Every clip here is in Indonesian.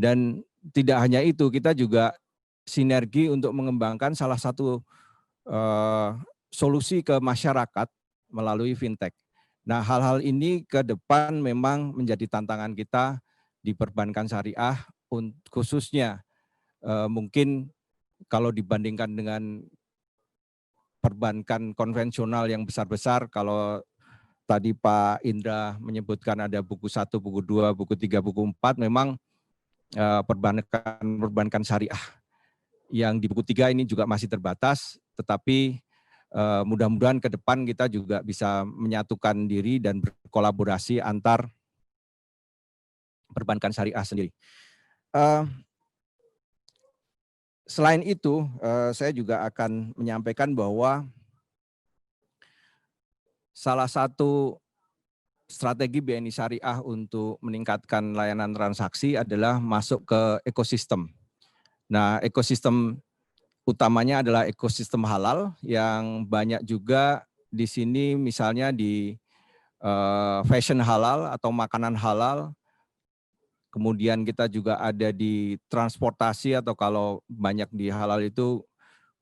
Dan tidak hanya itu, kita juga sinergi untuk mengembangkan salah satu solusi ke masyarakat melalui fintech. Nah, hal-hal ini ke depan memang menjadi tantangan kita di perbankan syariah, khususnya mungkin kalau dibandingkan dengan perbankan konvensional yang besar-besar, kalau tadi Pak Indra menyebutkan ada buku 1, buku 2, buku 3, buku 4, memang perbankan syariah yang di buku 3 ini juga masih terbatas, tetapi mudah-mudahan ke depan kita juga bisa menyatukan diri dan berkolaborasi antar perbankan syariah sendiri. Selain itu, saya juga akan menyampaikan bahwa salah satu strategi BNI Syariah untuk meningkatkan layanan transaksi adalah masuk ke ekosistem. Nah, ekosistem utamanya adalah ekosistem halal yang banyak juga di sini, misalnya di fashion halal atau makanan halal. Kemudian kita juga ada di transportasi, atau kalau banyak di halal itu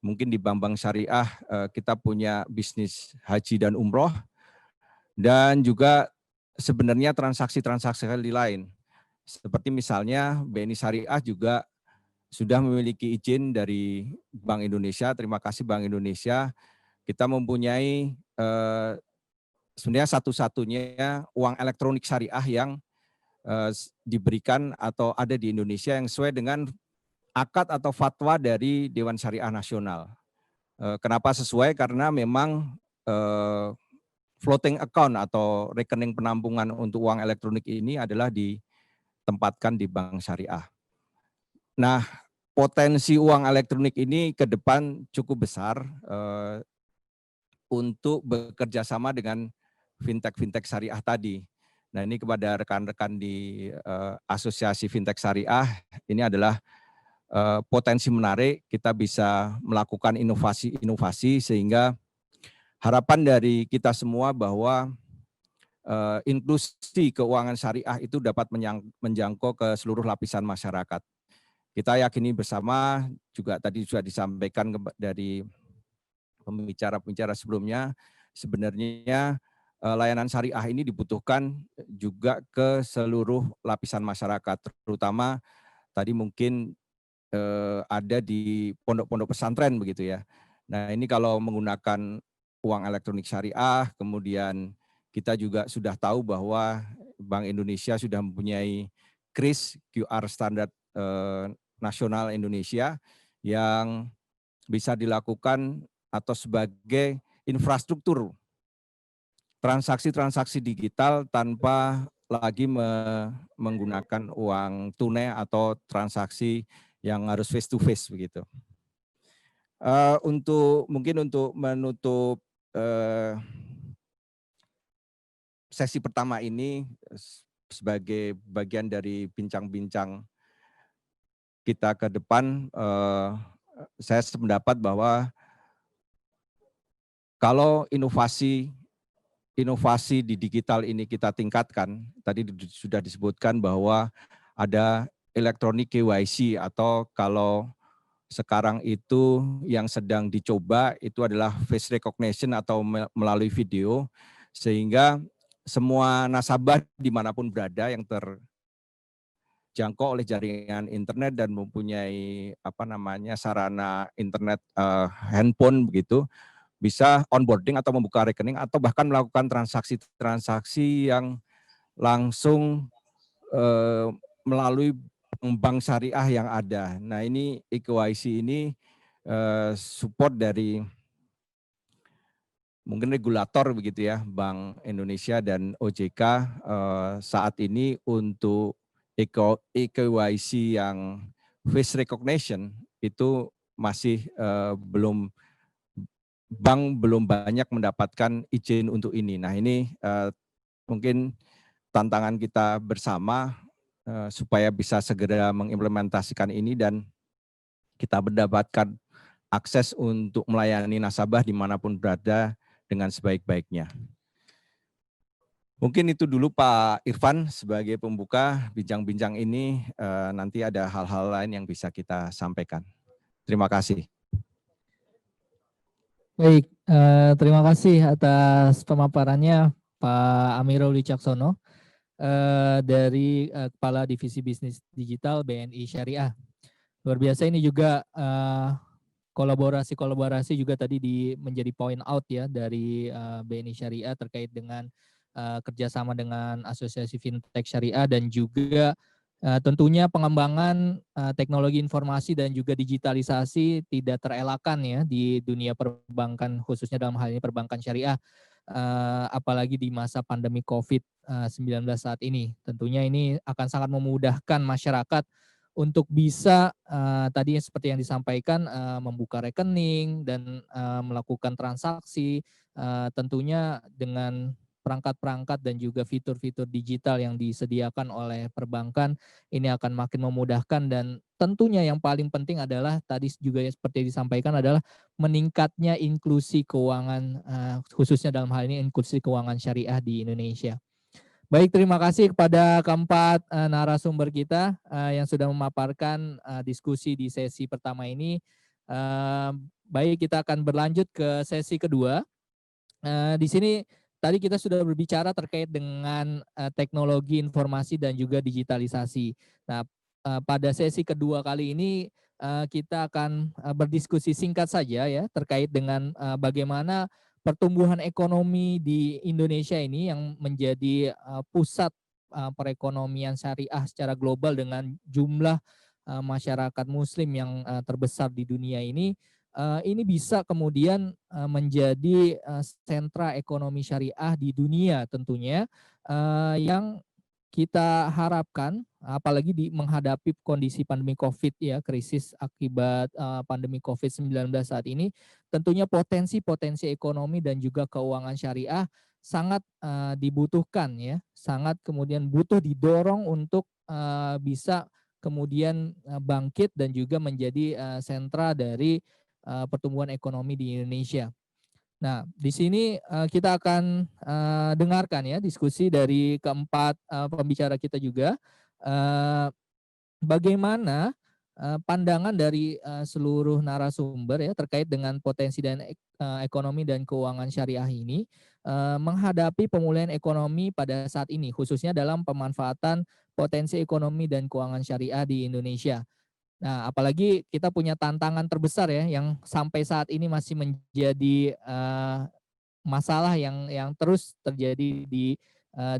mungkin di bank-bank syariah kita punya bisnis haji dan umroh, dan juga sebenarnya transaksi-transaksi lain. Seperti misalnya BNI Syariah juga sudah memiliki izin dari Bank Indonesia. Terima kasih Bank Indonesia. Kita mempunyai sebenarnya satu-satunya uang elektronik syariah yang diberikan atau ada di Indonesia yang sesuai dengan akad atau fatwa dari Dewan Syariah Nasional. Kenapa sesuai? Karena memang floating account atau rekening penampungan untuk uang elektronik ini adalah ditempatkan di bank syariah. Nah, potensi uang elektronik ini ke depan cukup besar untuk bekerja sama dengan fintech-fintech syariah tadi. Nah, ini kepada rekan-rekan di Asosiasi Fintech Syariah, ini adalah potensi menarik, kita bisa melakukan inovasi-inovasi sehingga harapan dari kita semua bahwa inklusi keuangan syariah itu dapat menjangkau ke seluruh lapisan masyarakat. Kita yakini bersama, juga tadi sudah disampaikan dari pembicara-pembicara sebelumnya, sebenarnya layanan syariah ini dibutuhkan juga ke seluruh lapisan masyarakat, terutama tadi mungkin ada di pondok-pondok pesantren begitu ya. Nah, ini kalau menggunakan uang elektronik syariah, kemudian kita juga sudah tahu bahwa Bank Indonesia sudah mempunyai KRIS, QR Standar Nasional Indonesia, yang bisa dilakukan atau sebagai infrastruktur transaksi-transaksi digital tanpa lagi menggunakan uang tunai atau transaksi yang harus face to face begitu. Mungkin untuk menutup sesi pertama ini sebagai bagian dari bincang-bincang kita ke depan, saya sependapat bahwa kalau inovasi di digital ini kita tingkatkan, tadi sudah disebutkan bahwa ada elektronik KYC, atau kalau sekarang itu yang sedang dicoba itu adalah face recognition atau melalui video, sehingga semua nasabah dimanapun berada yang terjangkau oleh jaringan internet dan mempunyai sarana internet handphone begitu, bisa onboarding atau membuka rekening atau bahkan melakukan transaksi-transaksi yang langsung melalui bank syariah yang ada. Nah, ini EKYC ini support dari mungkin regulator begitu ya, Bank Indonesia dan OJK saat ini untuk EKYC yang face recognition itu masih bank belum banyak mendapatkan izin untuk ini. Nah, ini mungkin tantangan kita bersama supaya bisa segera mengimplementasikan ini dan kita mendapatkan akses untuk melayani nasabah dimanapun berada dengan sebaik-baiknya. Mungkin itu dulu Pak Irfan sebagai pembuka bincang-bincang ini, nanti ada hal-hal lain yang bisa kita sampaikan. Terima kasih. Baik, terima kasih atas pemaparannya Pak Amirul Wicaksono dari Kepala Divisi Bisnis Digital BNI Syariah. Luar biasa, ini juga kolaborasi juga tadi menjadi point out ya dari BNI Syariah terkait dengan kerjasama dengan Asosiasi Fintech Syariah dan juga tentunya pengembangan teknologi informasi dan juga digitalisasi tidak terelakkan ya di dunia perbankan, khususnya dalam hal ini perbankan syariah, apalagi di masa pandemi COVID-19 saat ini. Tentunya ini akan sangat memudahkan masyarakat untuk bisa tadi seperti yang disampaikan membuka rekening dan melakukan transaksi tentunya dengan perangkat-perangkat dan juga fitur-fitur digital yang disediakan oleh perbankan. Ini akan makin memudahkan dan tentunya yang paling penting adalah tadi juga seperti disampaikan adalah meningkatnya inklusi keuangan khususnya dalam hal ini inklusi keuangan syariah di Indonesia. Baik, terima kasih kepada keempat narasumber kita yang sudah memaparkan diskusi di sesi pertama ini. Baik, kita akan berlanjut ke sesi kedua. Di sini tadi kita sudah berbicara terkait dengan teknologi informasi dan juga digitalisasi. Nah, pada sesi kedua kali ini kita akan berdiskusi singkat saja ya terkait dengan bagaimana pertumbuhan ekonomi di Indonesia ini yang menjadi pusat perekonomian syariah secara global dengan jumlah masyarakat muslim yang terbesar di dunia ini bisa kemudian menjadi sentra ekonomi syariah di dunia tentunya yang kita harapkan apalagi menghadapi kondisi pandemi COVID ya, krisis akibat pandemi COVID-19 saat ini, tentunya potensi ekonomi dan juga keuangan syariah sangat dibutuhkan ya, sangat kemudian butuh didorong untuk bisa kemudian bangkit dan juga menjadi sentra dari pertumbuhan ekonomi di Indonesia. Nah, di sini kita akan dengarkan ya diskusi dari keempat pembicara kita juga. Bagaimana pandangan dari seluruh narasumber ya terkait dengan potensi dan ekonomi dan keuangan syariah ini menghadapi pemulihan ekonomi pada saat ini, khususnya dalam pemanfaatan potensi ekonomi dan keuangan syariah di Indonesia. Nah, apalagi kita punya tantangan terbesar ya yang sampai saat ini masih menjadi masalah yang terus terjadi di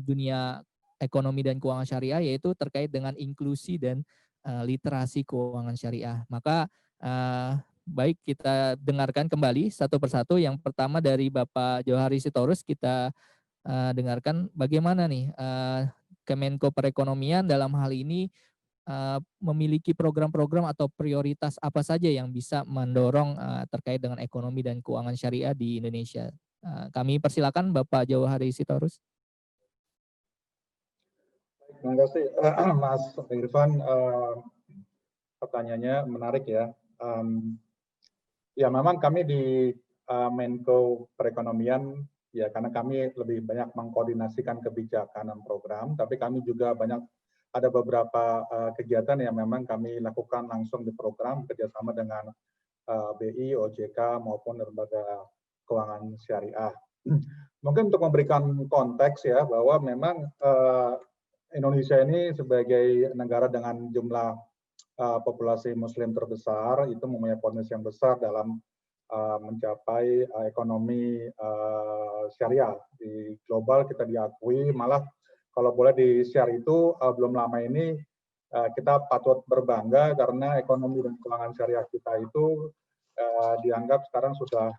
dunia ekonomi dan keuangan syariah, yaitu terkait dengan inklusi dan literasi keuangan syariah. Maka baik kita dengarkan kembali satu persatu. Yang pertama dari Bapak Johari Sitorus, kita dengarkan bagaimana nih Kemenko Perekonomian dalam hal ini memiliki program-program atau prioritas apa saja yang bisa mendorong terkait dengan ekonomi dan keuangan syariah di Indonesia. Kami persilakan Bapak Johari Sitorus. Terima kasih Mas Irfan, pertanyaannya menarik ya. Ya memang kami di Menko Perekonomian ya karena kami lebih banyak mengkoordinasikan kebijakan dan program, tapi kami juga ada beberapa kegiatan yang memang kami lakukan langsung di program kerjasama dengan BI, OJK maupun lembaga keuangan syariah. Mungkin untuk memberikan konteks ya bahwa memang Indonesia ini sebagai negara dengan jumlah populasi Muslim terbesar itu mempunyai potensi yang besar dalam mencapai ekonomi syariah di global. Kita diakui, malah kalau boleh di-share itu belum lama ini kita patut berbangga karena ekonomi dan keuangan syariah kita itu dianggap sekarang sudah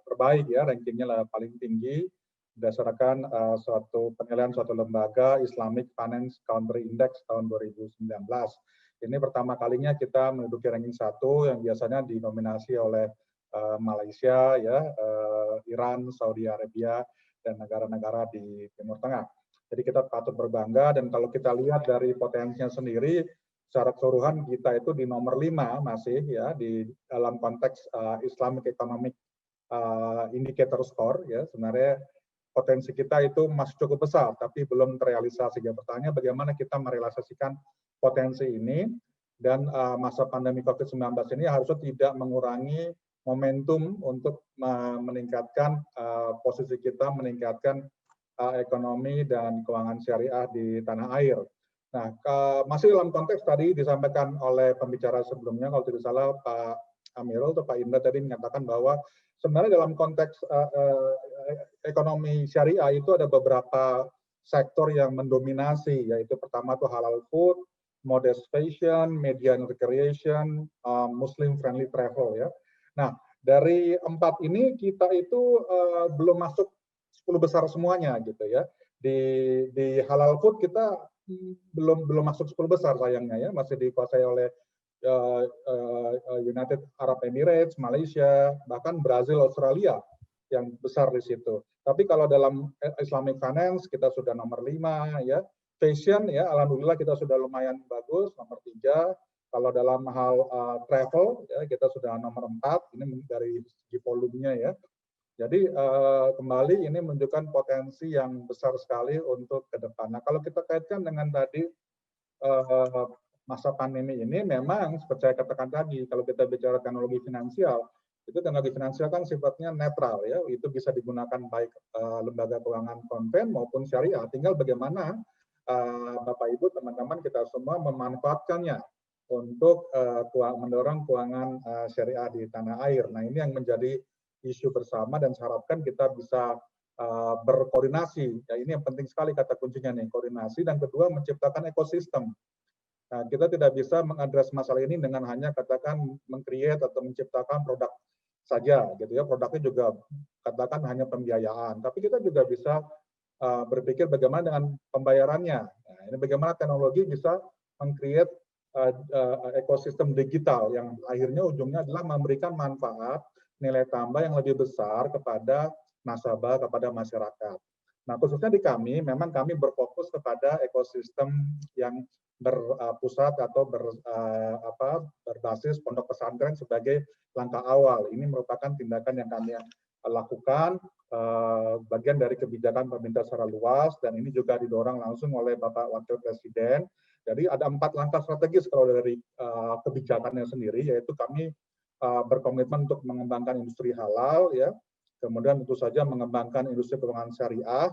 terbaik ya, rankingnya paling tinggi berdasarkan penilaian suatu lembaga Islamic Finance Country Index tahun 2019. Ini pertama kalinya kita menduduki ranking 1 yang biasanya dinominasi oleh Malaysia, ya, Iran, Saudi Arabia, dan negara-negara di Timur Tengah. Jadi kita patut berbangga, dan kalau kita lihat dari potensinya sendiri, secara keseluruhan kita itu di nomor 5 masih ya di dalam konteks Islamic Economic Indicator Score ya. Sebenarnya potensi kita itu masih cukup besar, tapi belum terrealisasi. Ya, pertanyaannya bagaimana kita merealisasikan potensi ini, dan masa pandemi COVID-19 ini harusnya tidak mengurangi momentum untuk meningkatkan posisi kita, meningkatkan ekonomi dan keuangan syariah di tanah air. Nah, masih dalam konteks tadi disampaikan oleh pembicara sebelumnya, kalau tidak salah Pak Amirul atau Pak Indra tadi menyatakan bahwa sebenarnya dalam konteks ekonomi syariah itu ada beberapa sektor yang mendominasi, yaitu pertama itu halal food, modest fashion, media and recreation, Muslim friendly travel ya. Nah, dari 4 ini kita itu belum masuk 10 besar semuanya gitu ya. Di halal food kita belum masuk 10 besar sayangnya ya, masih dikuasai oleh United Arab Emirates, Malaysia, bahkan Brazil, Australia yang besar di situ. Tapi kalau dalam Islamic finance kita sudah nomor 5 ya. Fashion ya, alhamdulillah kita sudah lumayan bagus, nomor 3. Kalau dalam hal travel ya kita sudah nomor 4, ini dari segi volumenya ya. Jadi kembali ini menunjukkan potensi yang besar sekali untuk ke depan. Nah, kalau kita kaitkan dengan tadi masa pandemi ini, memang seperti saya katakan tadi, kalau kita bicara teknologi finansial, itu teknologi finansial kan sifatnya netral ya, itu bisa digunakan baik lembaga keuangan konven maupun syariah. Tinggal bagaimana Bapak Ibu teman-teman kita semua memanfaatkannya untuk mendorong keuangan syariah di tanah air. Nah, ini yang menjadi isu bersama dan saya harapkan kita bisa berkoordinasi. Ya, ini yang penting sekali kata kuncinya nih, koordinasi, dan kedua menciptakan ekosistem. Nah, kita tidak bisa mengadres masalah ini dengan hanya katakan meng-create atau menciptakan produk saja gitu ya. Produknya juga katakan hanya pembiayaan, tapi kita juga bisa berpikir bagaimana dengan pembayarannya. Nah, ini bagaimana teknologi bisa meng-create ekosistem digital yang akhirnya ujungnya adalah memberikan manfaat nilai tambah yang lebih besar kepada nasabah, kepada masyarakat. Nah, khususnya di kami, memang kami berfokus kepada ekosistem yang berpusat atau berbasis pondok pesantren sebagai langkah awal. Ini merupakan tindakan yang kami lakukan, bagian dari kebijakan pemerintah secara luas, dan ini juga didorong langsung oleh Bapak Wakil Presiden. Jadi ada 4 langkah strategis kalau dari kebijakannya sendiri, yaitu kami berkomitmen untuk mengembangkan industri halal ya, kemudian tentu saja mengembangkan industri keuangan syariah,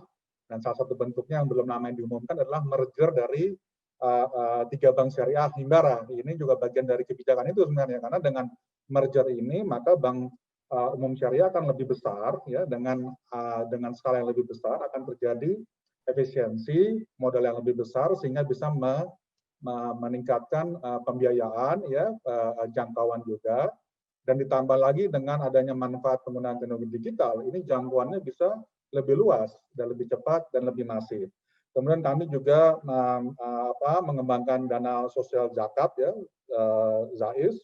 dan salah satu bentuknya yang belum lama diumumkan adalah merger dari 3 bank syariah Himbara. Ini juga bagian dari kebijakan itu sebenarnya, karena dengan merger ini maka bank umum syariah akan lebih besar ya, dengan skala yang lebih besar akan terjadi efisiensi modal yang lebih besar sehingga bisa meningkatkan pembiayaan ya, jangkauan juga. Dan ditambah lagi dengan adanya manfaat penggunaan teknologi digital, ini jangkauannya bisa lebih luas dan lebih cepat dan lebih masif. Kemudian kami juga mengembangkan dana sosial zakat ya, ZAIS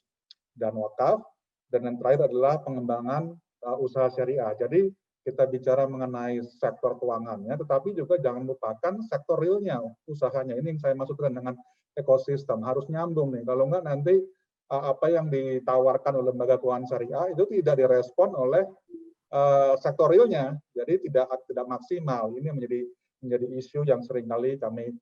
dan wakaf, dan yang terakhir adalah pengembangan usaha syariah. Jadi kita bicara mengenai sektor keuangannya, tetapi juga jangan lupakan sektor realnya, usahanya. Ini yang saya maksudkan dengan ekosistem, harus nyambung nih. Kalau enggak nanti apa yang ditawarkan oleh lembaga keuangan syariah itu tidak direspon oleh sektor realnya, jadi tidak maksimal. Ini menjadi isu yang seringkali kami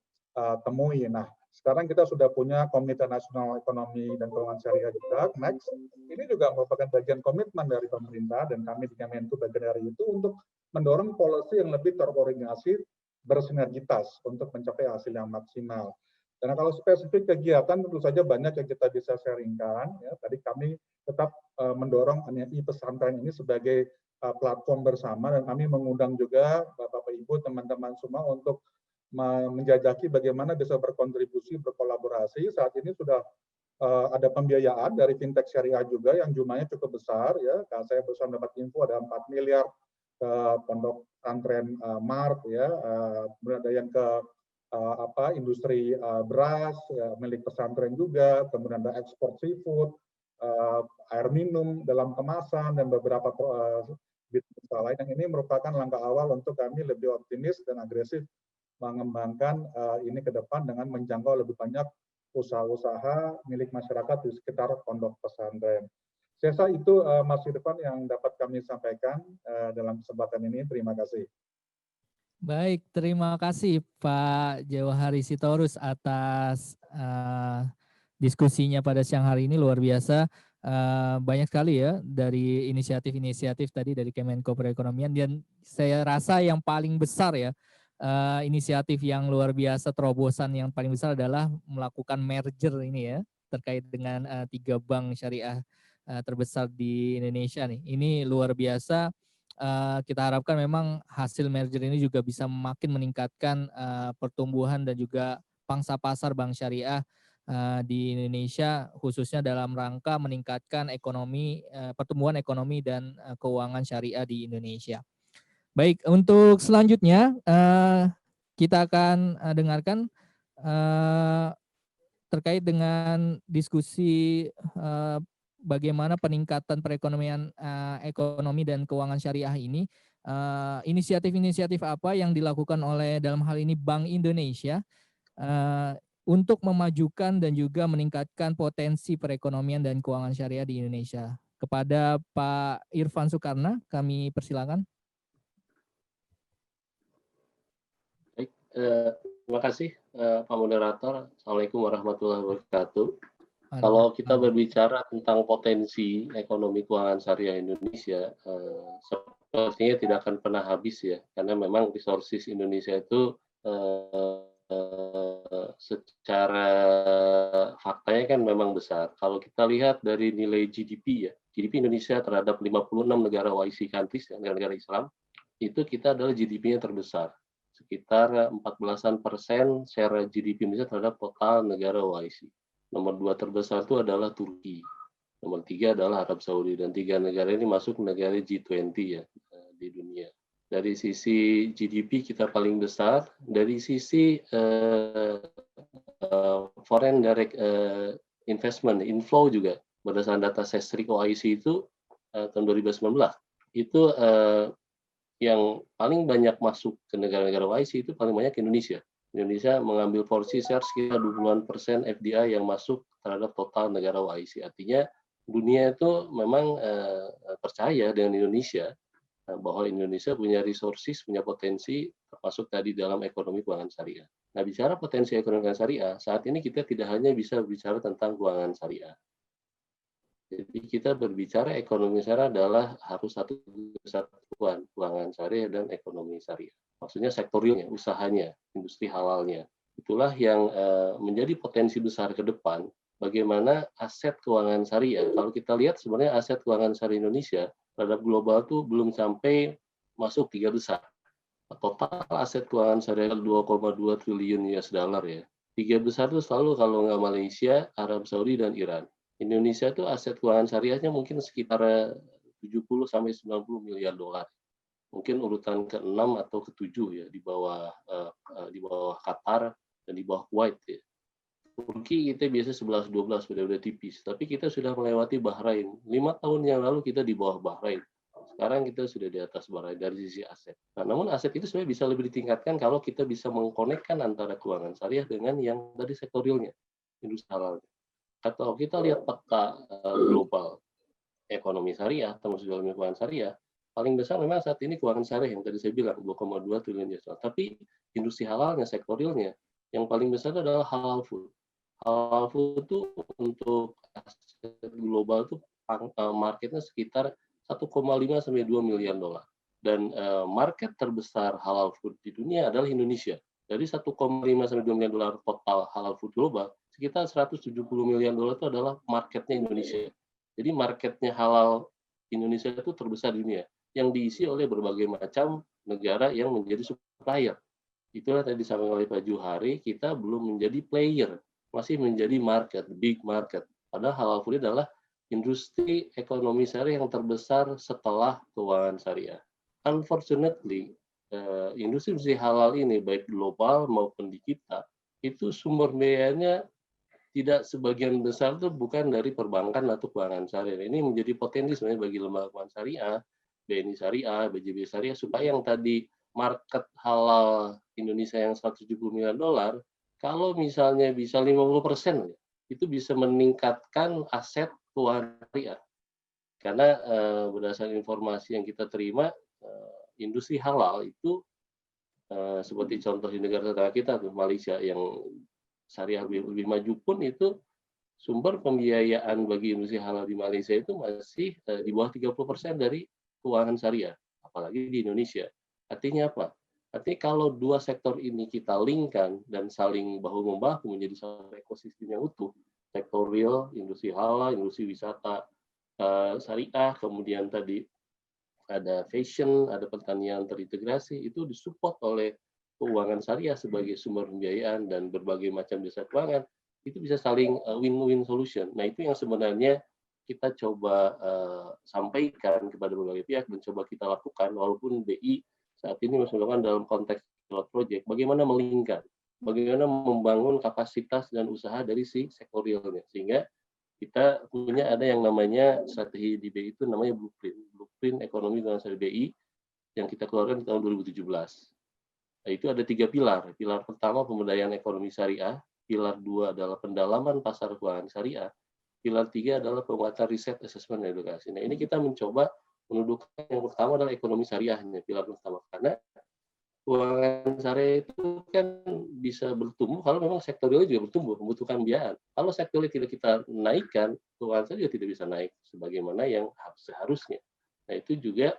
temui. Nah, sekarang kita sudah punya Komite Nasional Ekonomi dan Keuangan Syariah juga, Next. Ini juga merupakan bagian komitmen dari pemerintah dan kami di Kemenku bagian dari itu untuk mendorong policy yang lebih terkoordinasi, bersinergitas untuk mencapai hasil yang maksimal. Dan kalau spesifik kegiatan tentu saja banyak yang kita bisa sharingkan. Ya, tadi kami tetap mendorong e-pesantren ini sebagai platform bersama, dan kami mengundang juga Bapak Ibu teman-teman semua untuk menjajaki bagaimana bisa berkontribusi, berkolaborasi. Saat ini sudah ada pembiayaan dari fintech syariah juga yang jumlahnya cukup besar ya. Saya berusaha mendapat info ada 4 miliar ke pondok pesantren Mart ya. Kemudian ada yang ke industri beras ya, milik pesantren juga, kemudian ada ekspor seafood, air minum dalam kemasan, dan beberapa bisnis lain. Yang ini merupakan langkah awal untuk kami lebih optimis dan agresif mengembangkan ini ke depan dengan menjangkau lebih banyak usaha-usaha milik masyarakat di sekitar pondok pesantren. Saya rasa itu Mas Irfan yang dapat kami sampaikan dalam kesempatan ini. Terima kasih. Baik, terima kasih Pak Jawahari Sitorus atas diskusinya pada siang hari ini, luar biasa. Banyak sekali ya dari inisiatif-inisiatif tadi dari Kemenko Perekonomian, dan saya rasa yang paling besar ya, inisiatif yang luar biasa, terobosan yang paling besar adalah melakukan merger ini ya, terkait dengan 3 bank syariah terbesar di Indonesia nih. Ini luar biasa. Kita harapkan memang hasil merger ini juga bisa makin meningkatkan pertumbuhan dan juga pangsa pasar bank syariah di Indonesia, khususnya dalam rangka meningkatkan ekonomi, pertumbuhan ekonomi dan keuangan syariah di Indonesia. Baik, untuk selanjutnya kita akan dengarkan terkait dengan diskusi bagaimana peningkatan perekonomian, ekonomi dan keuangan syariah ini, inisiatif-inisiatif apa yang dilakukan oleh dalam hal ini Bank Indonesia untuk memajukan dan juga meningkatkan potensi perekonomian dan keuangan syariah di Indonesia. Kepada Pak Irfan Sukarna, kami persilakan. Baik, terima kasih Pak Moderator. Assalamualaikum warahmatullahi wabarakatuh. Kalau kita berbicara tentang potensi ekonomi keuangan syariah Indonesia, sepertinya tidak akan pernah habis ya, karena memang resources Indonesia itu secara faktanya kan memang besar. Kalau kita lihat dari nilai GDP ya, GDP Indonesia terhadap 56 negara OIC countries, negara-negara Islam, itu kita adalah GDP-nya terbesar. Sekitar 14% share GDP Indonesia terhadap total negara OIC. Nomor 2 terbesar itu adalah Turki. Nomor 3 adalah Arab Saudi. Dan 3 negara ini masuk negara G20 ya di dunia. Dari sisi GDP kita paling besar. Dari sisi foreign direct investment, inflow juga. Berdasarkan data Sesrik OIC itu tahun 2019. Itu yang paling banyak masuk ke negara-negara OIC itu paling banyak Indonesia. Indonesia mengambil porsi share sekitar 20% FDI yang masuk terhadap total negara OIC. Artinya dunia itu memang percaya dengan Indonesia bahwa Indonesia punya resources, punya potensi, termasuk tadi dalam ekonomi keuangan syariah. Nah, bicara potensi ekonomi keuangan syariah, saat ini kita tidak hanya bisa bicara tentang keuangan syariah. Jadi kita berbicara ekonomi syariah adalah harus satu kesatuan, keuangan syariah dan ekonomi syariah. Maksudnya sektorialnya, usahanya, industri halalnya. Itulah yang menjadi potensi besar ke depan, bagaimana aset keuangan syariah. Kalau kita lihat sebenarnya aset keuangan syariah Indonesia terhadap global itu belum sampai masuk 3 besar. Total aset keuangan syariah 2,2 triliun US dollar ya. 3 besar itu selalu kalau nggak Malaysia, Arab Saudi, dan Iran. Indonesia itu aset keuangan syariahnya mungkin sekitar 70-90 miliar dolar. Mungkin urutan ke-6 atau ke-7 ya, di bawah Qatar dan di bawah Kuwait ya. Turki kita biasa 11-12 udah tipis, tapi kita sudah melewati Bahrain. 5 tahun yang lalu kita di bawah Bahrain. Sekarang kita sudah di atas Bahrain dari sisi aset. Nah, namun aset itu sebenarnya bisa lebih ditingkatkan kalau kita bisa mengkonekkan antara keuangan syariah dengan yang tadi sektorialnya, industri halalnya. Atau kita lihat peta global ekonomi syariah, termasuk dalam keuangan syariah, paling besar memang saat ini keuangan syariah yang tadi saya bilang 2,2 triliun US dollar. Tapi industri halalnya, sektorialnya, yang paling besar adalah halal food. Halal food itu untuk aset global itu marketnya sekitar 1,5 sampai 2 miliar dolar. Dan market terbesar halal food di dunia adalah Indonesia. Dari 1,5 sampai 2 miliar dolar total halal food global, sekitar 170 miliar dolar itu adalah marketnya Indonesia. Jadi marketnya halal Indonesia itu terbesar di dunia, yang diisi oleh berbagai macam negara yang menjadi supplier. Itulah tadi disampaikan oleh Pak Juhari, kita belum menjadi player, masih menjadi market, big market. Padahal halal food adalah industri ekonomi syariah yang terbesar setelah keuangan syariah. Unfortunately, industri halal ini baik global maupun di kita, itu sumber biayanya tidak sebagian besar itu bukan dari perbankan atau keuangan syariah. Ini menjadi potensi sebenarnya bagi lembaga keuangan syariah, BNI Syariah, BJB Syariah, supaya yang tadi market halal Indonesia yang 170 miliar dolar, kalau misalnya bisa 50%, itu bisa meningkatkan aset keuangan syariah. Karena berdasarkan informasi yang kita terima, industri halal itu seperti contoh di negara tetangga kita tuh Malaysia yang syariah lebih maju pun itu sumber pembiayaan bagi industri halal di Malaysia itu masih di bawah 30% dari keuangan syariah, apalagi di Indonesia. Artinya apa? Artinya kalau dua sektor ini kita linkkan dan saling bahu-membahu menjadi satu ekosistem yang utuh, sektor real, industri halal, industri wisata syariah, kemudian tadi ada fashion, ada pertanian terintegrasi, itu disupport oleh keuangan syariah sebagai sumber pembiayaan dan berbagai macam jasa keuangan, itu bisa saling win-win solution. Nah, itu yang sebenarnya kita coba sampaikan kepada berbagai pihak dan coba kita lakukan, walaupun BI saat ini masih melakukan dalam konteks pilot project, bagaimana melingkar, bagaimana membangun kapasitas dan usaha dari si sektor realnya, sehingga kita punya ada yang namanya strategi di BI itu namanya blueprint ekonomi dan syariah BI yang kita keluarkan di tahun 2017. Nah, itu ada 3 pilar. Pilar pertama pemberdayaan ekonomi syariah, pilar 2 adalah pendalaman pasar keuangan syariah, pilar 3 adalah penguatan riset, assessment, dan edukasi. Nah, ini kita mencoba menundukkan yang pertama adalah ekonomi syariahnya, pilar pertama, karena keuangan syariah itu kan bisa bertumbuh kalau memang sektor real juga bertumbuh, membutuhkan pembiayaan. Kalau sektor real tidak kita naikkan, keuangan syariah juga tidak bisa naik sebagaimana yang seharusnya. Nah, itu juga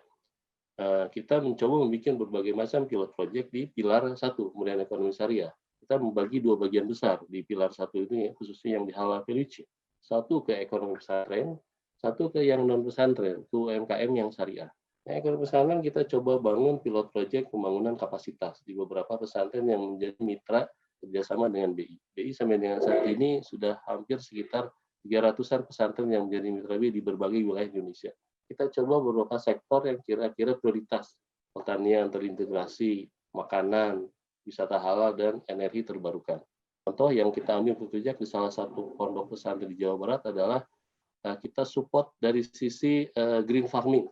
kita mencoba membuat berbagai macam pilot project di pilar 1, kemudian ekonomi syariah. Kita membagi 2 bagian besar di pilar 1 ini, khususnya yang di halal value chain. 1 ke ekonomi pesantren, 1 ke yang non pesantren, ke UMKM yang syariah. Nah, ekonomi pesantren kita coba bangun pilot project pembangunan kapasitas di beberapa pesantren yang menjadi mitra kerjasama dengan BI. BI sampai dengan saat ini sudah hampir sekitar 300-an pesantren yang menjadi mitra BI di berbagai wilayah Indonesia. Kita coba beberapa sektor yang kira-kira prioritas, pertanian terintegrasi, makanan, wisata halal, dan energi terbarukan. Contoh yang kita ambil project di salah satu pondok pesantren di Jawa Barat adalah kita support dari sisi green farming,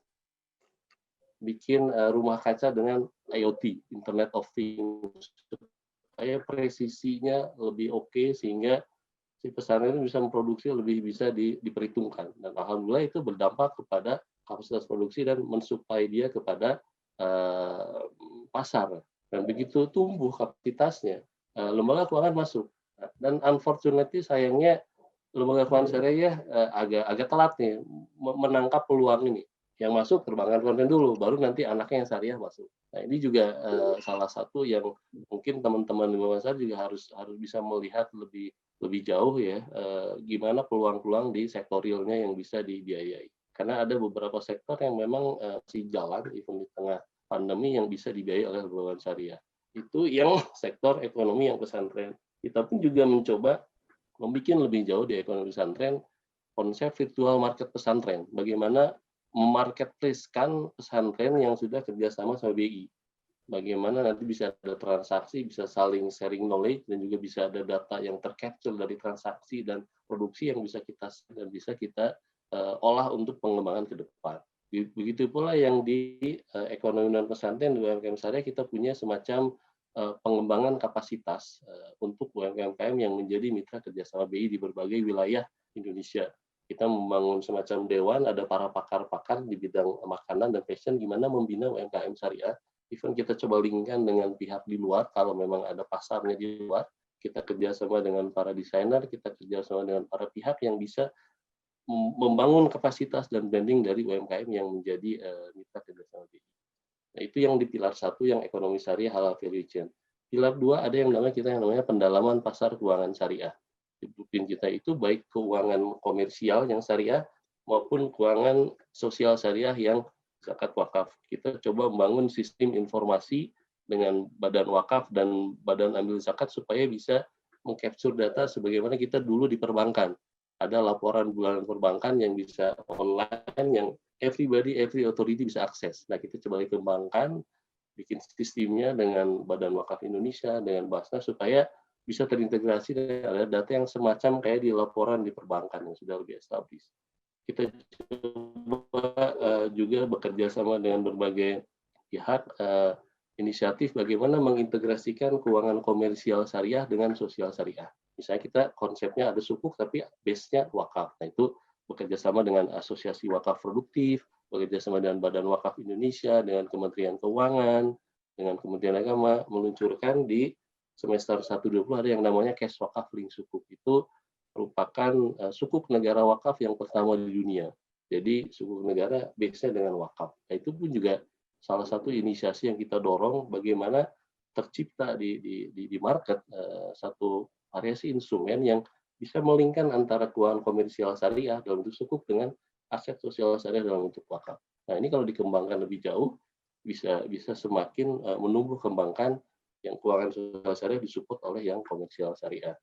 bikin rumah kaca dengan IoT, Internet of Things, supaya presisinya lebih oke sehingga si pesantren bisa memproduksi lebih bisa diperhitungkan, dan alhamdulillah itu berdampak kepada kapasitas produksi dan mensuplai dia kepada pasar, dan begitu tumbuh kapasitasnya lembaga keuangan masuk, dan unfortunately sayangnya lembaga keuangan syariah agak telat nih menangkap peluang ini. Yang masuk perbankan konven dulu, baru nanti anaknya yang syariah masuk. Nah, ini juga salah satu yang mungkin teman-teman di bawah juga harus bisa melihat lebih jauh ya, gimana peluang-peluang di sektor realnya yang bisa dibiayai. Karena ada beberapa sektor yang memang masih jalan even di tengah pandemi yang bisa dibiayai oleh lembaga syariah. Itu yang sektor ekonomi yang pesantren. Kita pun juga mencoba membuat lebih jauh di ekonomi pesantren konsep virtual market pesantren. Bagaimana memarketplace-kan pesantren yang sudah kerjasama sama BI. Bagaimana nanti bisa ada transaksi, bisa saling sharing knowledge, dan juga bisa ada data yang tercapture dari transaksi dan produksi yang bisa kita olah untuk pengembangan ke depan. Begitu pula yang di ekonomi non pesantren di UMKM syariah, kita punya semacam pengembangan kapasitas untuk UMKM yang menjadi mitra kerjasama BI di berbagai wilayah Indonesia. Kita membangun semacam dewan, ada para pakar-pakar di bidang makanan dan fashion, gimana membina UMKM syariah. Even kita coba linkkan dengan pihak di luar, kalau memang ada pasarnya di luar, kita kerjasama dengan para desainer, kita kerjasama dengan para pihak yang bisa membangun kapasitas dan branding dari UMKM yang menjadi mitra kerjasama BI. Nah, itu yang di pilar 1 yang ekonomi syariah halal value chain. Pilar 2 ada yang namanya pendalaman pasar keuangan syariah. Di blueprint kita itu baik keuangan komersial yang syariah maupun keuangan sosial syariah yang zakat wakaf. Kita coba membangun sistem informasi dengan badan wakaf dan badan amil zakat supaya bisa mengcapture data sebagaimana kita dulu di perbankan. Ada laporan bulanan perbankan yang bisa online, yang every authority bisa akses. Nah, kita coba kembangkan, bikin sistemnya dengan Badan Wakaf Indonesia, dengan Basnas, supaya bisa terintegrasi dan ada data yang semacam kayak di laporan di perbankan yang sudah lebih established. Kita coba juga bekerja sama dengan berbagai pihak, inisiatif bagaimana mengintegrasikan keuangan komersial syariah dengan sosial syariah. Misalnya kita konsepnya ada sukuk tapi base-nya wakaf. Nah, itu bekerja sama dengan Asosiasi Wakaf Produktif, bekerja sama dengan Badan Wakaf Indonesia, dengan Kementerian Keuangan, dengan Kementerian Agama meluncurkan di semester 1-20 ada yang namanya Cash Wakaf Link Sukuk. Itu merupakan sukuk negara wakaf yang pertama di dunia. Jadi sukuk negara base-nya dengan wakaf. Nah, itu pun juga salah satu inisiasi yang kita dorong bagaimana tercipta di market satu variasi instrumen yang bisa melingkan antara keuangan komersial syariah dalam bentuk sukuk dengan aset sosial syariah dalam bentuk wakaf. Nah, ini kalau dikembangkan lebih jauh bisa semakin menumbuh kembangkan yang keuangan sosial syariah disupport oleh yang komersial syariah.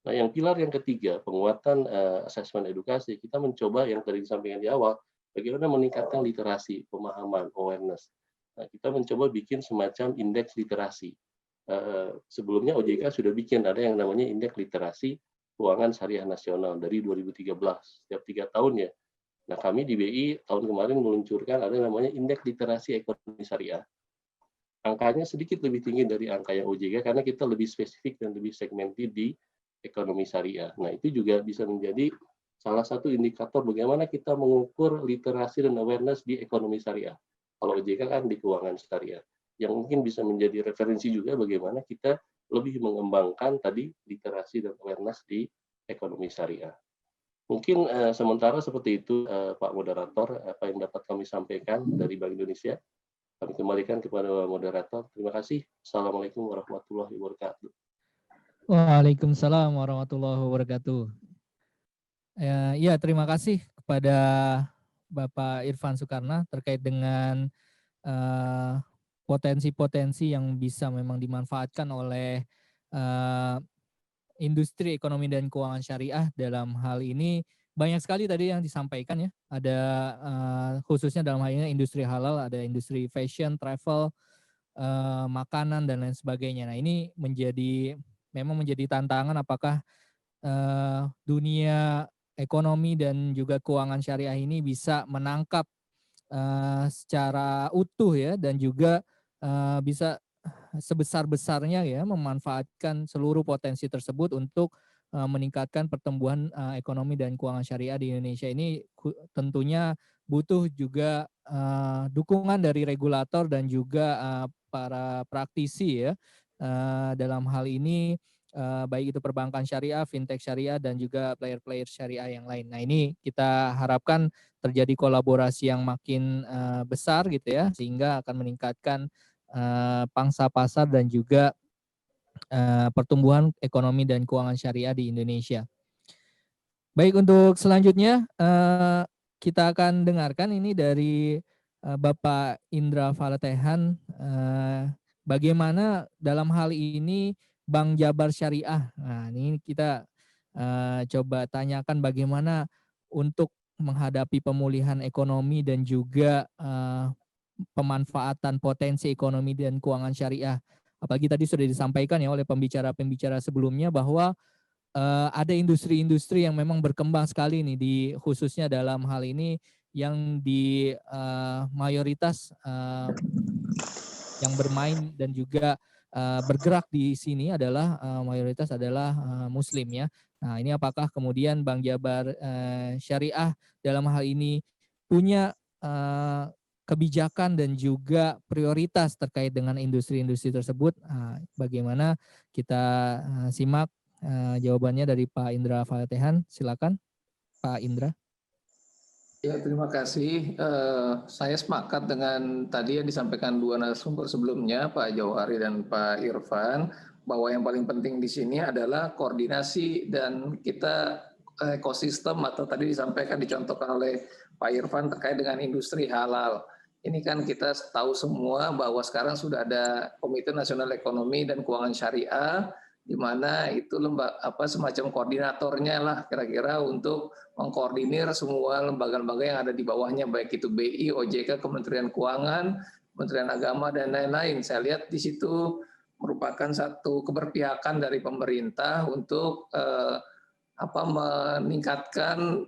Nah, yang pilar yang ketiga, penguatan asesmen edukasi, kita mencoba yang tadi disampaikan di awal, bagaimana meningkatkan literasi, pemahaman, awareness. Nah, kita mencoba bikin semacam indeks literasi. Sebelumnya OJK sudah bikin ada yang namanya indeks literasi keuangan syariah nasional dari 2013, setiap 3 tahun ya. Nah, kami di BI tahun kemarin meluncurkan ada namanya indeks literasi ekonomi syariah. Angkanya sedikit lebih tinggi dari angka yang OJK karena kita lebih spesifik dan lebih segmented di ekonomi syariah. Nah, itu juga bisa menjadi salah satu indikator bagaimana kita mengukur literasi dan awareness di ekonomi syariah. Kalau OJK kan di keuangan syariah. Yang mungkin bisa menjadi referensi juga bagaimana kita lebih mengembangkan tadi literasi dan awareness di ekonomi syariah. Mungkin sementara seperti itu, Pak Moderator, apa yang dapat kami sampaikan dari Bank Indonesia. Kami kembalikan kepada moderator. Terima kasih. Assalamualaikum warahmatullahi wabarakatuh. Waalaikumsalam warahmatullahi wabarakatuh. Ya, terima kasih kepada Bapak Irfan Soekarno terkait dengan potensi-potensi yang bisa memang dimanfaatkan oleh industri ekonomi dan keuangan syariah. Dalam hal ini banyak sekali tadi yang disampaikan ya. Ada khususnya dalam hal ini industri halal, ada industri fashion, travel, makanan dan lain sebagainya. Nah, ini memang menjadi tantangan apakah dunia ekonomi dan juga keuangan syariah ini bisa menangkap secara utuh ya, dan juga bisa sebesar-besarnya ya memanfaatkan seluruh potensi tersebut untuk meningkatkan pertumbuhan ekonomi dan keuangan syariah di Indonesia. Ini tentunya butuh juga dukungan dari regulator dan juga para praktisi ya dalam hal ini, baik itu perbankan syariah, fintech syariah, dan juga player-player syariah yang lain. Nah, ini kita harapkan terjadi kolaborasi yang makin besar gitu ya, sehingga akan meningkatkan pangsa pasar dan juga pertumbuhan ekonomi dan keuangan syariah di Indonesia. Baik, untuk selanjutnya kita akan dengarkan ini dari Bapak Indra Falatehan, bagaimana dalam hal ini Bank Jabar Syariah. Nah, ini kita coba tanyakan bagaimana untuk menghadapi pemulihan ekonomi dan juga pemanfaatan potensi ekonomi dan keuangan syariah. Apalagi tadi sudah disampaikan ya oleh pembicara-pembicara sebelumnya bahwa ada industri-industri yang memang berkembang sekali nih di khususnya dalam hal ini yang di mayoritas yang bermain dan juga bergerak di sini adalah mayoritas adalah Muslim ya. Nah, ini apakah kemudian Bank Jabar Syariah dalam hal ini punya kebijakan dan juga prioritas terkait dengan industri-industri tersebut? Bagaimana kita simak jawabannya dari Pak Indra Falatehan. Silakan Pak Indra. Ya, terima kasih. Saya sepakat dengan tadi yang disampaikan dua narasumber sebelumnya, Pak Jauhari dan Pak Irfan, bahwa yang paling penting di sini adalah koordinasi dan kita ekosistem atau tadi disampaikan dicontohkan oleh Pak Irfan terkait dengan industri halal. Ini kan kita tahu semua bahwa sekarang sudah ada Komite Nasional Ekonomi dan Keuangan Syariah, di mana itu semacam koordinatornya lah kira-kira untuk mengkoordinir semua lembaga-lembaga yang ada di bawahnya, baik itu BI, OJK, Kementerian Keuangan, Kementerian Agama, dan lain-lain. Saya lihat di situ merupakan satu keberpihakan dari pemerintah untuk meningkatkan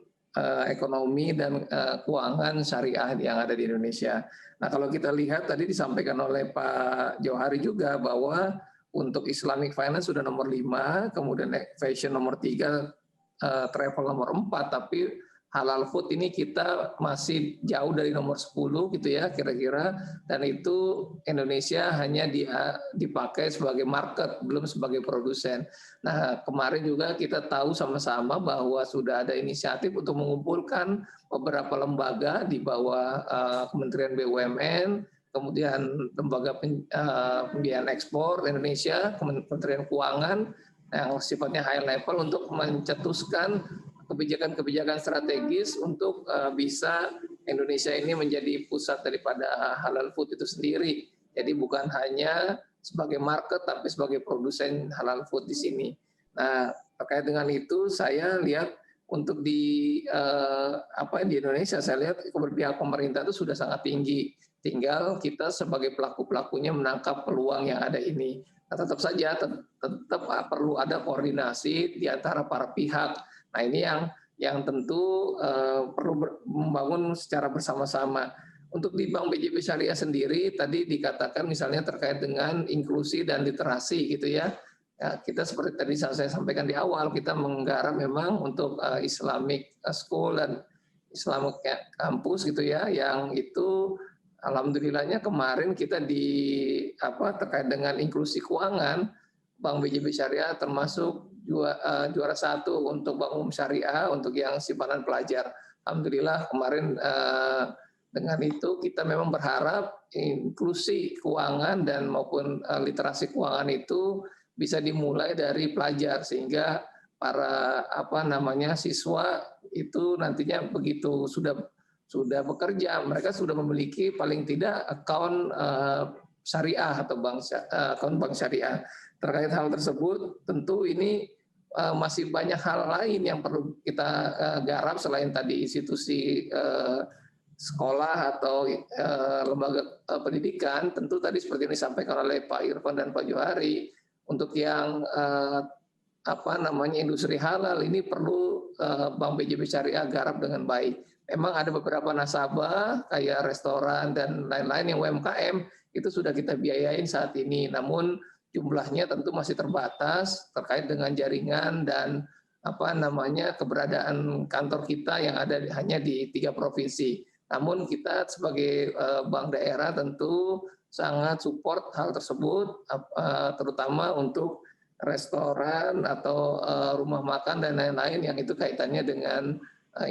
ekonomi dan keuangan syariah yang ada di Indonesia. Nah, kalau kita lihat tadi disampaikan oleh Pak Jauhari juga bahwa untuk Islamic Finance sudah nomor 5, kemudian Fashion nomor 3, Travel nomor 4, tapi halal food ini kita masih jauh dari nomor 10 gitu ya kira-kira, dan itu Indonesia hanya dipakai sebagai market, belum sebagai produsen. Nah, kemarin juga kita tahu sama-sama bahwa sudah ada inisiatif untuk mengumpulkan beberapa lembaga di bawah Kementerian BUMN, kemudian Lembaga Pembiayaan Ekspor Indonesia, Kementerian Keuangan yang sifatnya high level untuk mencetuskan kebijakan-kebijakan strategis untuk bisa Indonesia ini menjadi pusat daripada halal food itu sendiri. Jadi bukan hanya sebagai market tapi sebagai produsen halal food di sini. Nah, terkait dengan itu saya lihat untuk di Indonesia saya lihat keberpihakan pemerintah itu sudah sangat tinggi. Tinggal kita sebagai pelaku-pelakunya menangkap peluang yang ada ini. Nah, tetap saja tetap perlu ada koordinasi di antara para pihak. Nah, ini yang tentu perlu membangun secara bersama-sama. Untuk di Bank BJB Syariah sendiri tadi dikatakan misalnya terkait dengan inklusi dan literasi gitu ya. Kita seperti tadi saya sampaikan di awal, kita menggarap memang untuk Islamic School dan Islamic Campus gitu ya, yang itu alhamdulillahnya kemarin kita terkait dengan inklusi keuangan, Bank BJB Syariah termasuk juara 1 untuk Bank Umum Syariah untuk yang simpanan pelajar. Alhamdulillah kemarin dengan itu kita memang berharap inklusi keuangan dan maupun literasi keuangan itu bisa dimulai dari pelajar sehingga para siswa itu nantinya begitu sudah bekerja mereka sudah memiliki paling tidak akun syariah atau akun bank syariah. Terkait hal tersebut, tentu ini masih banyak hal lain yang perlu kita garap selain tadi institusi sekolah atau lembaga pendidikan. Tentu tadi seperti yang disampaikan oleh Pak Irfan dan Pak Johari, untuk yang industri halal ini perlu Bank BJB Syariah garap dengan baik. Memang ada beberapa nasabah kayak restoran dan lain-lain yang UMKM itu sudah kita biayain saat ini, namun jumlahnya tentu masih terbatas terkait dengan jaringan dan keberadaan kantor kita yang ada hanya di 3 provinsi. Namun kita sebagai bank daerah tentu sangat support hal tersebut, terutama untuk restoran atau rumah makan dan lain-lain yang itu kaitannya dengan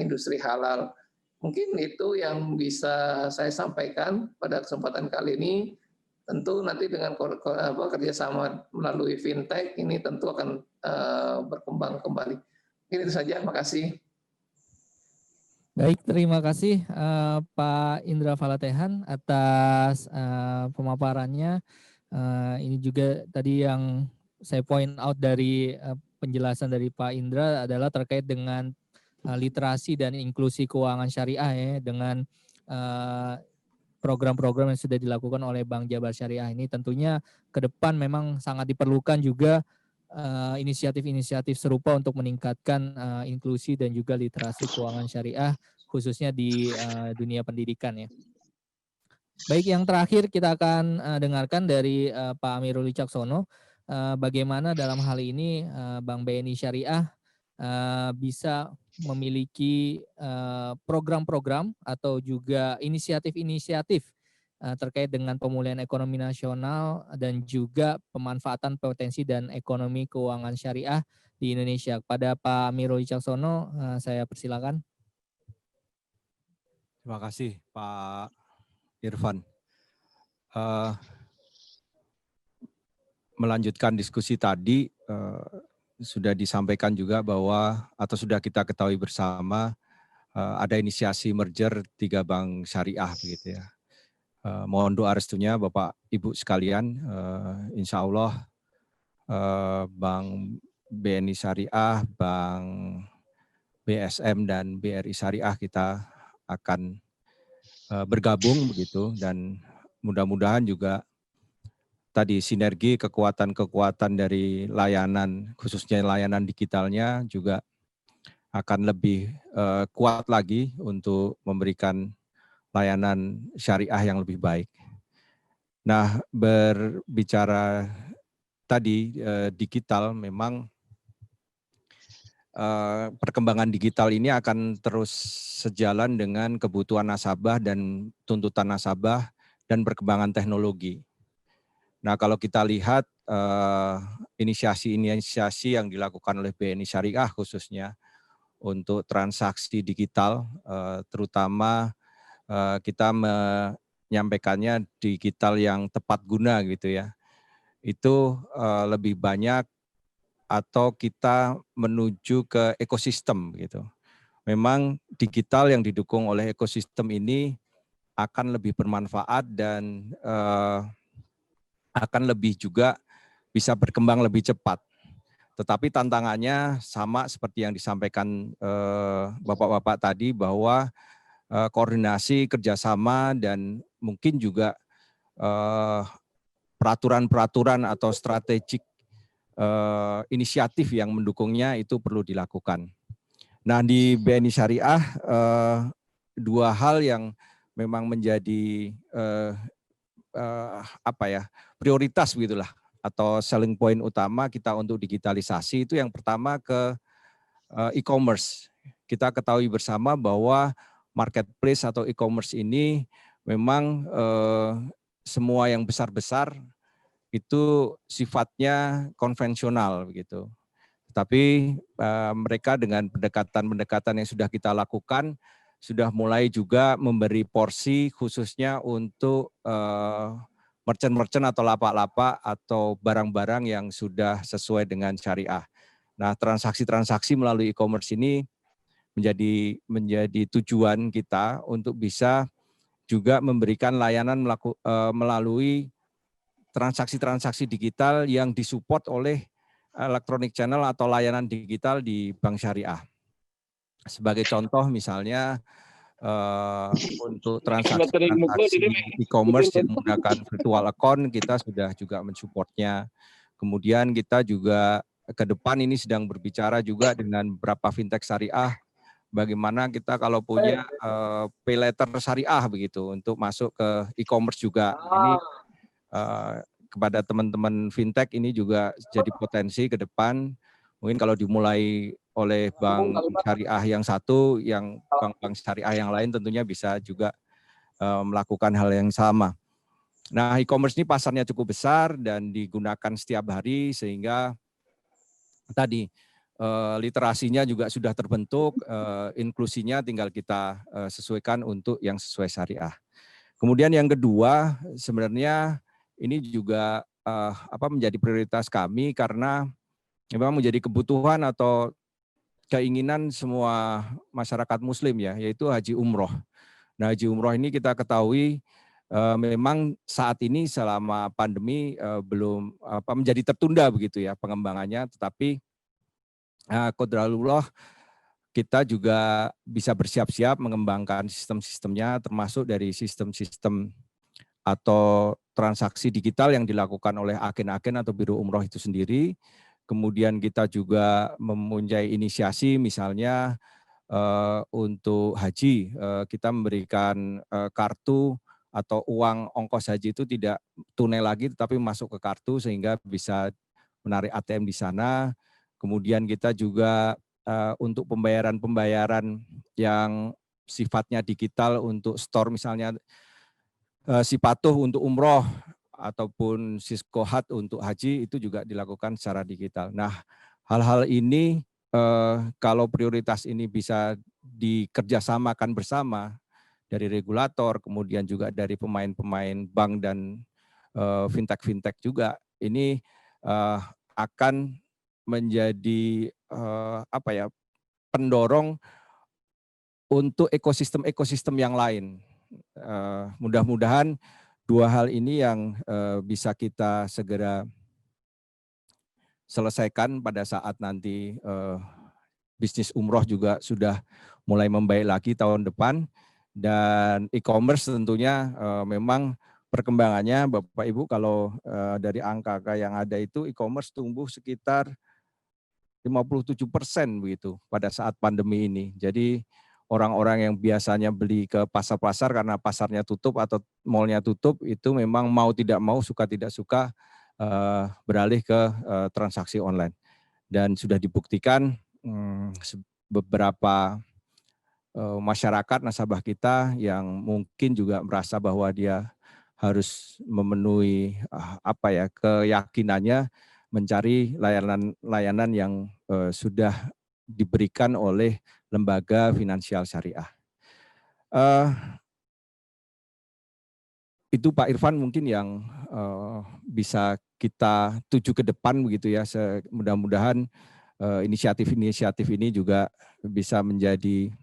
industri halal. Mungkin itu yang bisa saya sampaikan pada kesempatan kali ini. Tentu nanti dengan kerjasama melalui fintech ini tentu akan berkembang kembali. Ini itu saja, makasih. Baik, terima kasih Pak Indra Falatehan atas pemaparannya. Ini juga tadi yang saya point out dari penjelasan dari Pak Indra adalah terkait dengan literasi dan inklusi keuangan syariah ya, dengan program-program yang sudah dilakukan oleh Bank Jabar Syariah ini. Tentunya ke depan memang sangat diperlukan juga inisiatif-inisiatif serupa untuk meningkatkan inklusi dan juga literasi keuangan syariah khususnya di dunia pendidikan ya. Baik, yang terakhir kita akan dengarkan dari Pak Amirul Wicaksono bagaimana dalam hal ini Bank BNI Syariah bisa memiliki program-program atau juga inisiatif-inisiatif terkait dengan pemulihan ekonomi nasional dan juga pemanfaatan potensi dan ekonomi keuangan syariah di Indonesia. Pada Pak Amirul Wicaksono, saya persilakan. Terima kasih Pak Irfan. Melanjutkan diskusi tadi, sudah disampaikan juga bahwa atau sudah kita ketahui bersama ada inisiasi merger 3 bank syariah begitu ya. Mohon doa restunya Bapak Ibu sekalian, insya Allah Bank BNI Syariah, Bank BSM dan BRI Syariah kita akan bergabung begitu, dan mudah-mudahan juga tadi sinergi kekuatan-kekuatan dari layanan, khususnya layanan digitalnya juga akan lebih kuat lagi untuk memberikan layanan syariah yang lebih baik. Nah, berbicara tadi digital, memang perkembangan digital ini akan terus sejalan dengan kebutuhan nasabah dan tuntutan nasabah dan perkembangan teknologi. Nah, kalau kita lihat inisiasi-inisiasi yang dilakukan oleh BNI Syariah khususnya untuk transaksi digital, terutama kita menyampaikannya digital yang tepat guna gitu ya, itu lebih banyak atau kita menuju ke ekosistem gitu. Memang digital yang didukung oleh ekosistem ini akan lebih bermanfaat dan akan lebih juga bisa berkembang lebih cepat. Tetapi tantangannya sama seperti yang disampaikan Bapak-Bapak tadi, bahwa koordinasi, kerjasama, dan mungkin juga peraturan-peraturan atau strategik inisiatif yang mendukungnya itu perlu dilakukan. Nah, di BNI Syariah dua hal yang memang menjadi prioritas begitulah, atau selling point utama kita untuk digitalisasi itu yang pertama ke e-commerce. Kita ketahui bersama bahwa marketplace atau e-commerce ini memang semua yang besar-besar itu sifatnya konvensional begitu. Tapi mereka dengan pendekatan-pendekatan yang sudah kita lakukan sudah mulai juga memberi porsi khususnya untuk merchant-merchant atau lapak-lapak atau barang-barang yang sudah sesuai dengan syariah. Nah, transaksi-transaksi melalui e-commerce ini menjadi tujuan kita untuk bisa juga memberikan layanan melalui transaksi-transaksi digital yang disupport oleh electronic channel atau layanan digital di Bank Syariah. Sebagai contoh misalnya untuk transaksi e-commerce yang menggunakan virtual account kita sudah juga mensupportnya. Kemudian kita juga ke depan ini sedang berbicara juga dengan beberapa fintech syariah bagaimana kita kalau punya pay letter syariah begitu untuk masuk ke e-commerce juga. Ini kepada teman-teman fintech ini juga jadi potensi ke depan. Mungkin kalau dimulai oleh bank syariah yang satu, yang bank syariah yang lain tentunya bisa juga melakukan hal yang sama. Nah, e-commerce ini pasarnya cukup besar dan digunakan setiap hari sehingga tadi literasinya juga sudah terbentuk, inklusinya tinggal kita sesuaikan untuk yang sesuai syariah. Kemudian yang kedua, sebenarnya ini juga menjadi prioritas kami karena memang menjadi kebutuhan atau keinginan semua masyarakat muslim ya, yaitu haji umroh. Nah, haji umroh ini kita ketahui memang saat ini selama pandemi belum menjadi tertunda begitu ya pengembangannya, tetapi qadarullah kita juga bisa bersiap-siap mengembangkan sistem-sistemnya termasuk dari sistem-sistem atau transaksi digital yang dilakukan oleh agen-agen atau biro umroh itu sendiri. Kemudian kita juga mempunyai inisiasi misalnya untuk haji, kita memberikan kartu atau uang ongkos haji itu tidak tunai lagi tetapi masuk ke kartu sehingga bisa menarik ATM di sana. Kemudian kita juga untuk pembayaran-pembayaran yang sifatnya digital untuk store misalnya Sipatuh untuk umroh ataupun Siskohat untuk haji itu juga dilakukan secara digital. Nah, hal-hal ini kalau prioritas ini bisa dikerjasamakan bersama dari regulator, kemudian juga dari pemain-pemain bank dan fintech-fintech juga, ini akan menjadi pendorong untuk ekosistem-ekosistem yang lain. Mudah-mudahan dua hal ini yang bisa kita segera selesaikan pada saat nanti bisnis umroh juga sudah mulai membaik lagi tahun depan, dan e-commerce tentunya memang perkembangannya Bapak Ibu kalau dari angka yang ada itu e-commerce tumbuh sekitar 57% begitu pada saat pandemi ini. Jadi orang-orang yang biasanya beli ke pasar-pasar karena pasarnya tutup atau mallnya tutup itu memang mau tidak mau, suka tidak suka beralih ke transaksi online. Dan sudah dibuktikan beberapa masyarakat nasabah kita yang mungkin juga merasa bahwa dia harus memenuhi keyakinannya mencari layanan yang sudah diberikan oleh lembaga finansial syariah. Itu Pak Irfan mungkin yang bisa kita tuju ke depan begitu ya. Mudah-mudahan inisiatif-inisiatif ini juga bisa menjadi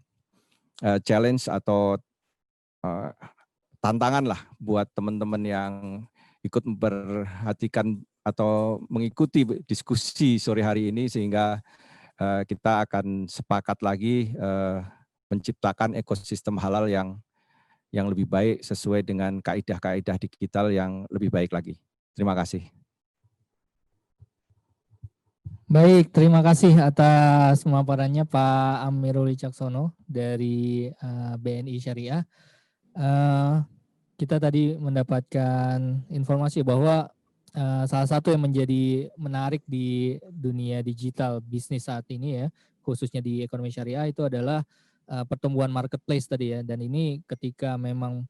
challenge atau tantangan lah buat teman-teman yang ikut memperhatikan atau mengikuti diskusi sore hari ini, sehingga kita akan sepakat lagi menciptakan ekosistem halal yang lebih baik sesuai dengan kaidah-kaidah digital yang lebih baik lagi. Terima kasih. Baik, terima kasih atas pemaparannya Pak Amirul Wicaksono dari BNI Syariah. Kita tadi mendapatkan informasi bahwa salah satu yang menjadi menarik di dunia digital bisnis saat ini ya, khususnya di ekonomi syariah, itu adalah pertumbuhan marketplace tadi ya. Dan ini ketika memang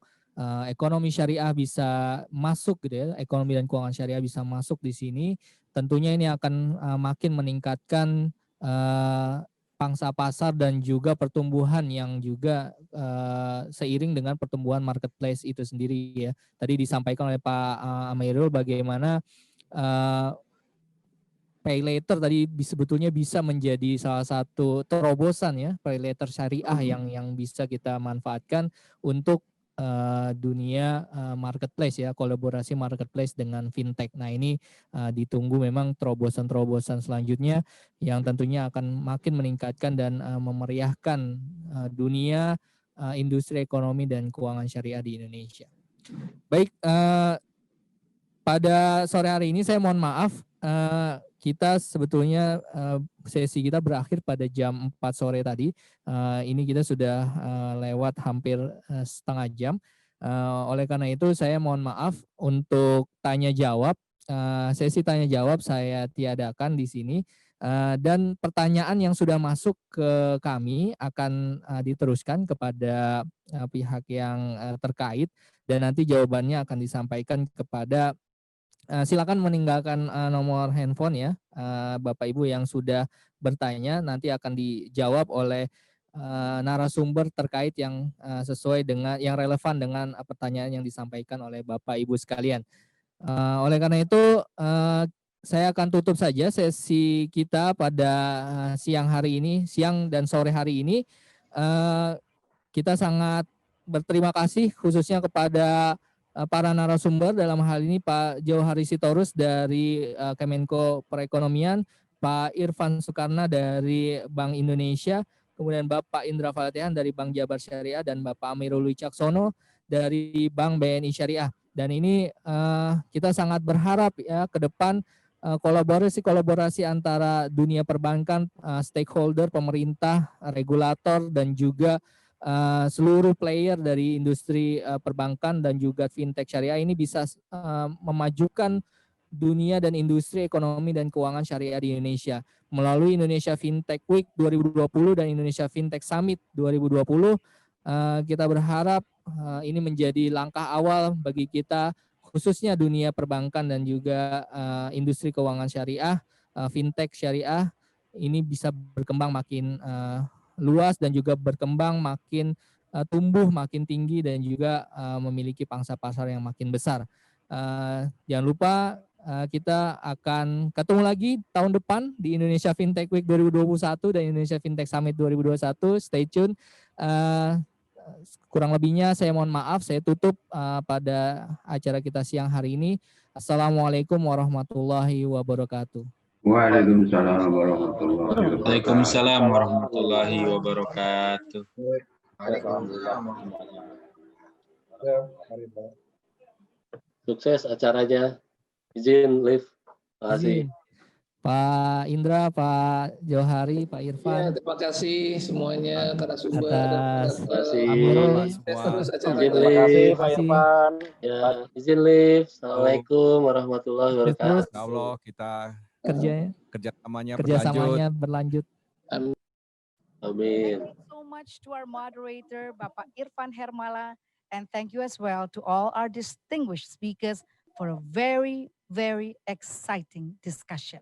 ekonomi syariah bisa masuk gitu ya, ekonomi dan keuangan syariah bisa masuk di sini, tentunya ini akan makin meningkatkan pangsa pasar dan juga pertumbuhan yang juga seiring dengan pertumbuhan marketplace itu sendiri ya. Tadi disampaikan oleh Pak Amirul bagaimana pay later tadi sebetulnya bisa menjadi salah satu terobosan ya, pay later syariah yang bisa kita manfaatkan untuk dunia marketplace ya, kolaborasi marketplace dengan fintech. Nah ini ditunggu memang terobosan-terobosan selanjutnya yang tentunya akan makin meningkatkan dan memeriahkan dunia industri ekonomi dan keuangan syariah di Indonesia. Baik, pada sore hari ini saya mohon maaf, kita sebetulnya sesi kita berakhir pada jam 4 sore tadi. Ini kita sudah lewat hampir setengah jam. Oleh karena itu saya mohon maaf untuk tanya jawab. Sesi tanya jawab saya tiadakan di sini. Dan pertanyaan yang sudah masuk ke kami akan diteruskan kepada pihak yang terkait. Dan nanti jawabannya akan disampaikan kepada silakan meninggalkan nomor handphone ya, Bapak Ibu yang sudah bertanya, nanti akan dijawab oleh narasumber terkait yang sesuai dengan, yang relevan dengan pertanyaan yang disampaikan oleh Bapak Ibu sekalian. Oleh karena itu saya akan tutup saja sesi kita pada siang hari ini, siang dan sore hari ini. Kita sangat berterima kasih khususnya kepada para narasumber, dalam hal ini Pak Jauhari Sitorus dari Kemenko Perekonomian, Pak Irfan Sukarna dari Bank Indonesia, kemudian Bapak Indra Fatihan dari Bank Jabar Syariah, dan Bapak Amirul Wicaksono dari Bank BNI Syariah. Dan ini kita sangat berharap ya ke depan kolaborasi antara dunia perbankan, stakeholder, pemerintah, regulator, dan juga seluruh player dari industri perbankan dan juga fintech syariah ini bisa memajukan dunia dan industri ekonomi dan keuangan syariah di Indonesia. Melalui Indonesia Fintech Week 2020 dan Indonesia Fintech Summit 2020, kita berharap ini menjadi langkah awal bagi kita, khususnya dunia perbankan dan juga industri keuangan syariah, fintech syariah, ini bisa berkembang makin luas dan juga berkembang makin tumbuh makin tinggi dan juga memiliki pangsa pasar yang makin besar. Jangan lupa kita akan ketemu lagi tahun depan di Indonesia Fintech Week 2021 dan Indonesia Fintech Summit 2021. Stay tune. Kurang lebihnya saya mohon maaf, saya tutup pada acara kita siang hari ini. Assalamualaikum warahmatullahi wabarakatuh. Waalaikumsalam warahmatullahi wabarakatuh. Waalaikumsalam warahmatullahi wabarakatuh. Sukses acaranya. Izin live. Terima kasih. Pak Indra, Pak Jauhari, Pak Irfan. Ya, terima kasih semuanya narasumber. Terima kasih Terima kasih Pak Irfan. Ya, izin live. Assalamualaikum warahmatullahi wabarakatuh. Insya Allah kita kerjasamanya berlanjut. Amin. Amin. Thank you so much to our moderator, Bapak Irfan Hermala, and thank you as well to all our distinguished speakers for a very, very exciting discussion.